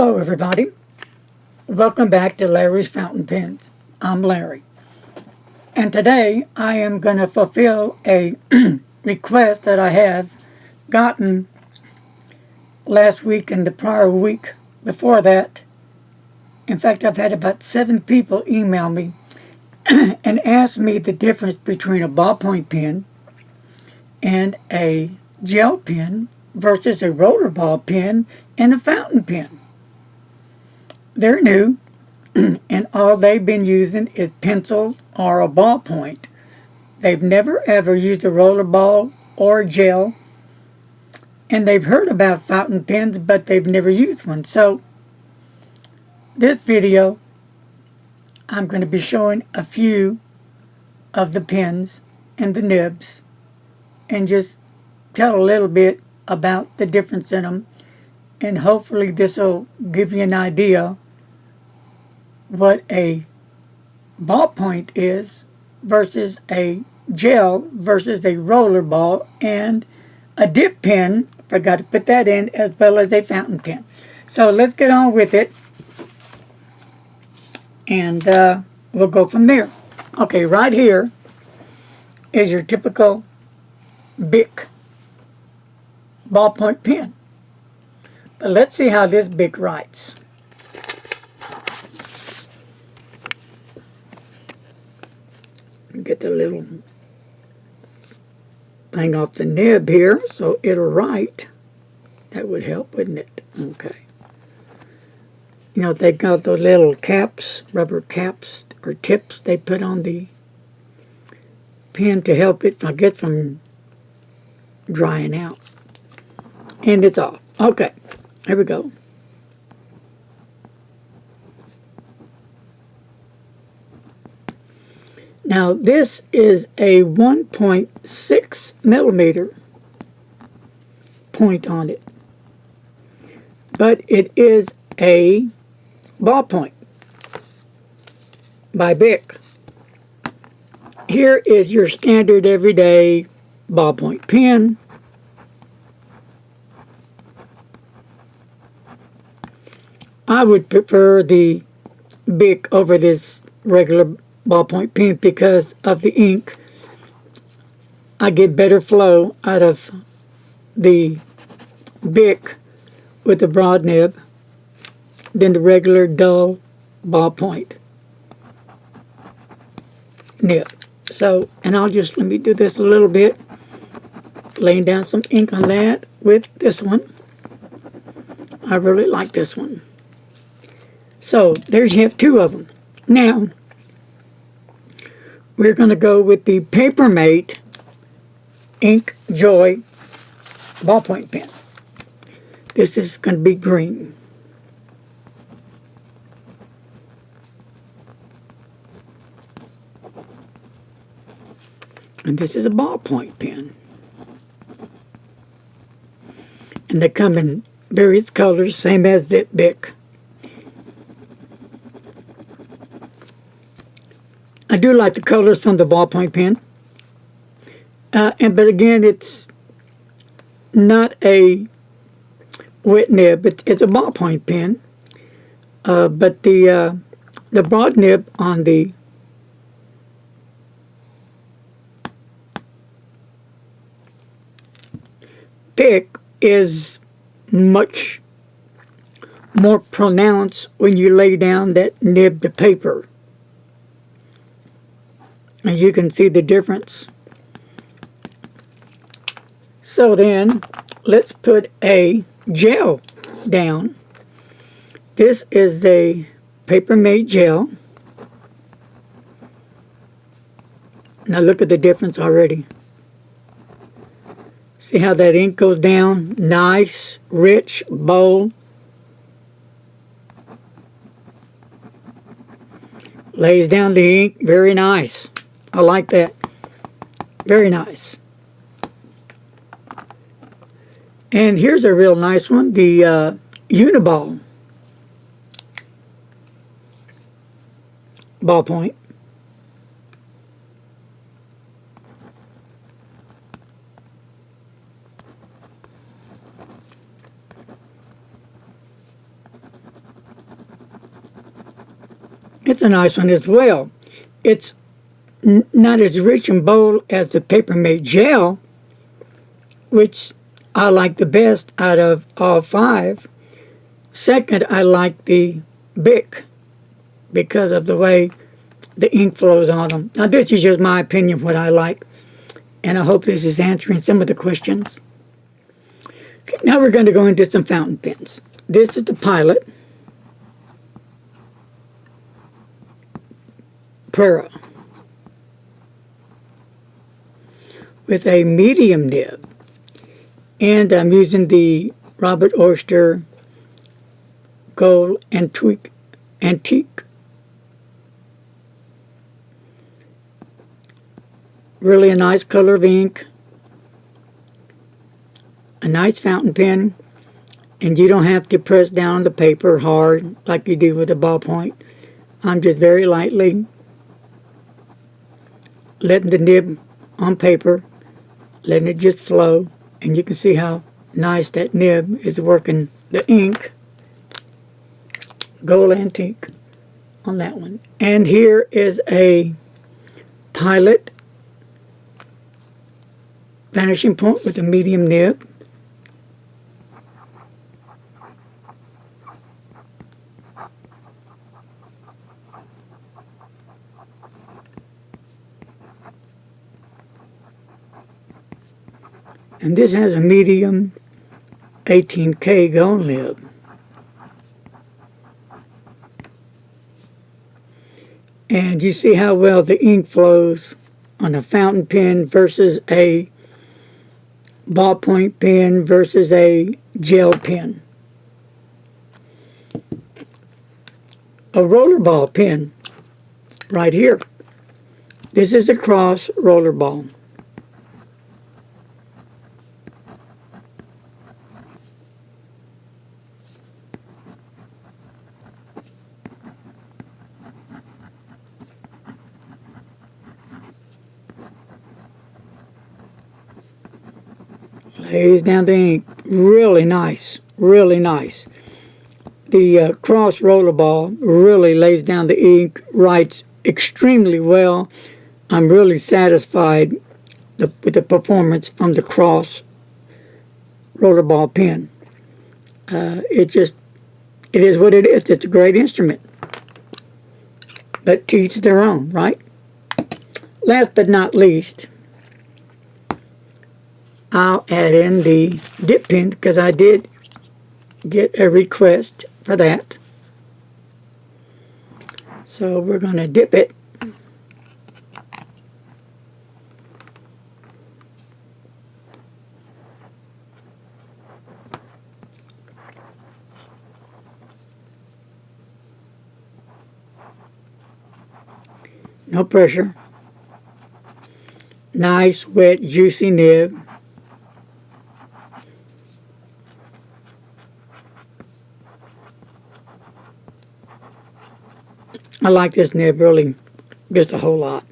Hello everybody, welcome back to Larry's Fountain Pens. I'm Larry, and today I am going to fulfill a request that I have gotten last week and the prior week before that. In fact, I've had about 7 people email me and ask me the difference between a ballpoint pen and a gel pen versus a rollerball pen and a fountain pen. They're new, and all they've been using is pencils or a ballpoint. They've never ever used a rollerball or a gel, and they've heard about fountain pens, but they've never used one. So, this video, I'm going to be showing a few of the pens and the nibs, and just tell a little bit about the difference in them, and hopefully this will give you an idea what a ballpoint is versus a gel versus a rollerball and a dip pen, forgot to put that in, as well as a fountain pen. So let's get on with it, and we'll go from there. Okay, right here is your typical Bic ballpoint pen. But let's see how this Bic writes. Get the little thing off the nib here so it'll write. That would help, wouldn't it? Okay. You know, they got those little caps, rubber caps or tips they put on the pen to help it, I guess, from drying out. And it's off. Okay, here we go. Now, this is a 1.6 millimeter point on it, but it is a ballpoint by Bic. Here is your standard everyday ballpoint pen. I would prefer the Bic over this regular ballpoint pen because of the ink. I get better flow out of the Bic with the broad nib than the regular dull ballpoint nib. So, and I'll just, let me do this a little bit, laying down some ink on that with this one. I really like this one. So, there's, you have 2 of them. Now, we're going to go with the Papermate Ink Joy ballpoint pen. This is going to be green. And this is a ballpoint pen. And they come in various colors, same as the Bic. I do like the colors from the ballpoint pen, but again, it's not a wet nib. It's a ballpoint pen, but the broad nib on the Bic is much more pronounced when you lay down that nib to paper. And you can see the difference. So then, let's put a gel down. This is a Papermate gel. Now look at the difference already. See how that ink goes down? Nice, rich, bold. Lays down the ink, very nice. I like that. Very nice. And here's a real nice one, the Unabomber Ballpoint. It's a nice one as well. It's not as rich and bold as the Paper Mate Gel, which I like the best out of all 5. Second, I like the Bic because of the way the ink flows on them. Now, this is just my opinion, what I like, and I hope this is answering some of the questions. Okay, now we're going to go into some fountain pens. This is the Pilot Para with a medium nib, and I'm using the Robert Oyster Gold Antique. Really a nice color of ink, a nice fountain pen, and you don't have to press down the paper hard like you do with a ballpoint. I'm just very lightly letting the nib on paper, letting it just flow, and you can see how nice that nib is working the ink. Gold Antique on that one. And here is a Pilot Vanishing Point with a medium nib. And this has a medium 18K gold nib. And you see how well the ink flows on a fountain pen versus a ballpoint pen versus a gel pen. A rollerball pen right here. This is a cross rollerball. Lays down the ink. Really nice. Really nice. The cross rollerball really lays down the ink, writes extremely well. I'm really satisfied with the performance from the cross rollerball pen. It is what it is. It's a great instrument. But to each their own, right? Last but not least, I'll add in the dip pen because I did get a request for that. So we're going to dip it. No pressure. Nice, wet, juicy nib. I like this nib really just a whole lot.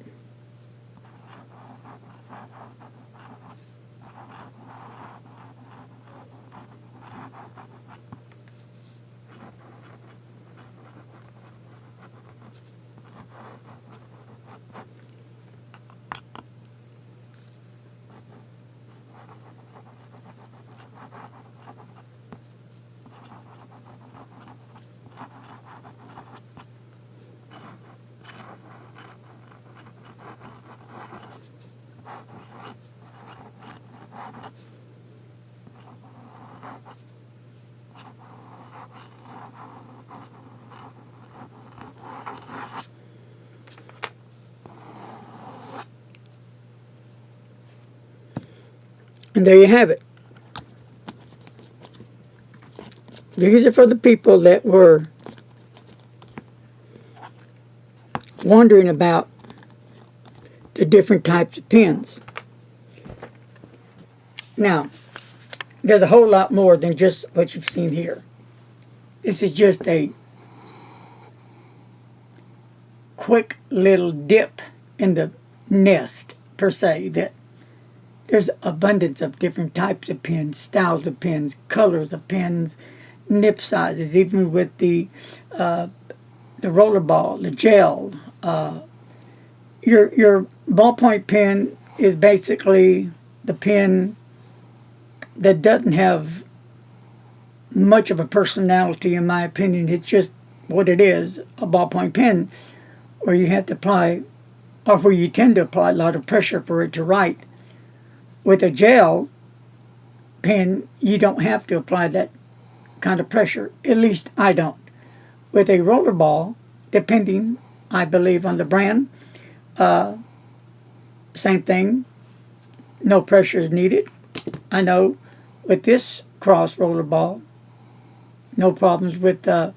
And there you have it. These are for the people that were wondering about the different types of pens. Now, there's a whole lot more than just what you've seen here. This is just a quick little dip in the nest, per se, that there's abundance of different types of pens, styles of pens, colors of pens, nib sizes, even with the the rollerball, the gel. Your ballpoint pen is basically the pen that doesn't have much of a personality, in my opinion. It's just what it is, a ballpoint pen, where you have to apply, or where you tend to apply a lot of pressure for it to write. With a gel pen, you don't have to apply that kind of pressure. At least I don't. With a rollerball, depending, I believe, on the brand, same thing, no pressure is needed. I know with this cross rollerball, no problems with the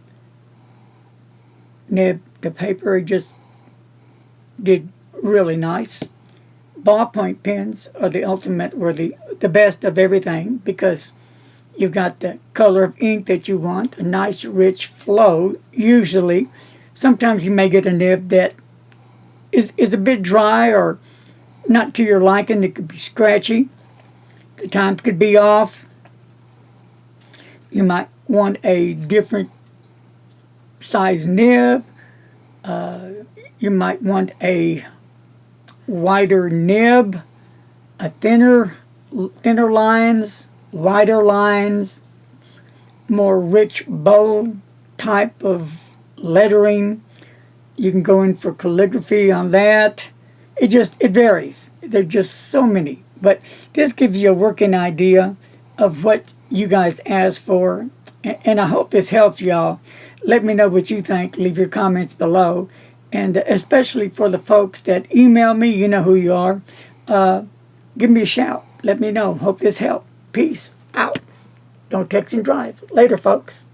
nib. The paper just did really nice. Ballpoint pens are the ultimate, or the best of everything, because you've got the color of ink that you want, a nice rich flow usually. Sometimes you may get a nib that is a bit dry or not to your liking. It could be scratchy. The times could be off. You might want a different size nib. You might want a wider nib, a thinner lines, wider lines, more rich bold type of lettering. You can go in for calligraphy on that. It varies. There's just so many. But this gives you a working idea of what you guys asked for. And I hope this helps y'all. Let me know what you think. Leave your comments below. And especially for the folks that email me, you know who you are. Give me a shout. Let me know. Hope this helped. Peace out. Don't text and drive. Later, folks.